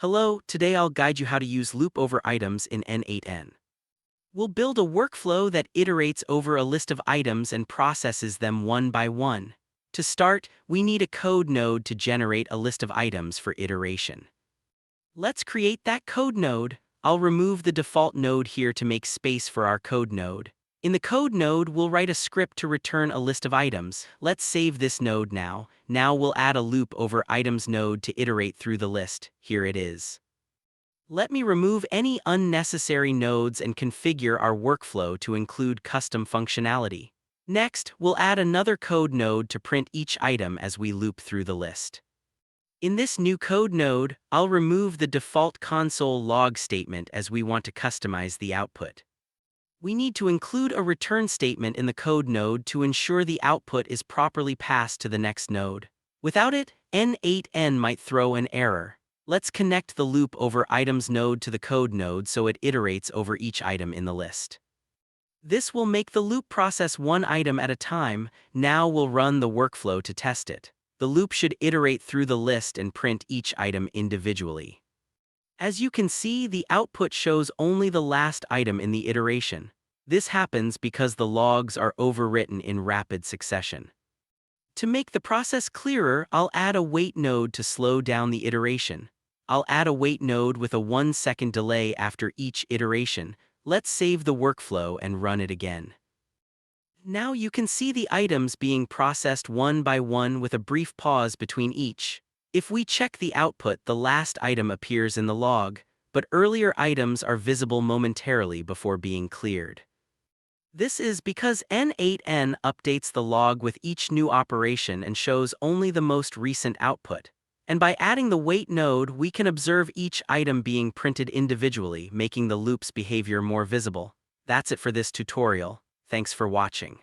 Hello, today I'll guide you how to use loop over items in N8N. We'll build a workflow that iterates over a list of items and processes them one by one. To start, we need a code node to generate a list of items for iteration. Let's create that code node. I'll remove the default node here to make space for our code node. In the code node, we'll write a script to return a list of items. Let's save this node now. Now we'll add a loop over items node to iterate through the list. Here it is. Let me remove any unnecessary nodes and configure our workflow to include custom functionality. Next, we'll add another code node to print each item as we loop through the list. In this new code node, I'll remove the default console log statement as we want to customize the output. We need to include a return statement in the code node to ensure the output is properly passed to the next node. Without it, N8N might throw an error. Let's connect the loop over items node to the code node so it iterates over each item in the list. This will make the loop process one item at a time. Now we'll run the workflow to test it. The loop should iterate through the list and print each item individually. As you can see, the output shows only the last item in the iteration. This happens because the logs are overwritten in rapid succession. To make the process clearer, I'll add a wait node to slow down the iteration. I'll add a wait node with a 1-second delay after each iteration. Let's save the workflow and run it again. Now you can see the items being processed one by one with a brief pause between each. If we check the output, the last item appears in the log, but earlier items are visible momentarily before being cleared. This is because N8N updates the log with each new operation and shows only the most recent output. And by adding the wait node, we can observe each item being printed individually, making the loop's behavior more visible. That's it for this tutorial. Thanks for watching.